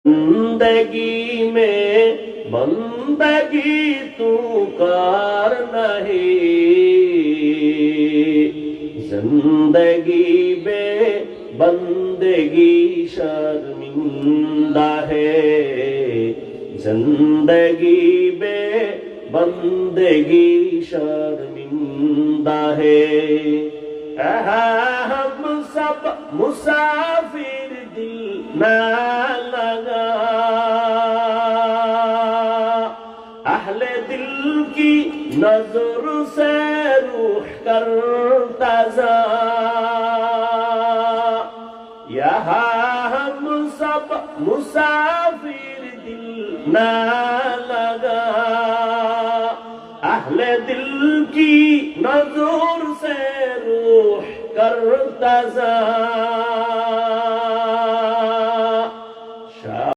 زندگی میں بندگی تو کار نہیں، زندگی بے بندگی شرمندہ ہے، زندگی بے بندگی شرمندہ ہے۔ ہم سب مسافر دل نہ لگا، اہل دل کی نظر سے روح کرتا جا، یہاں ہم سب مسافر دل نہ لگا، اہل دل کی نظر سے روح کرتا جا۔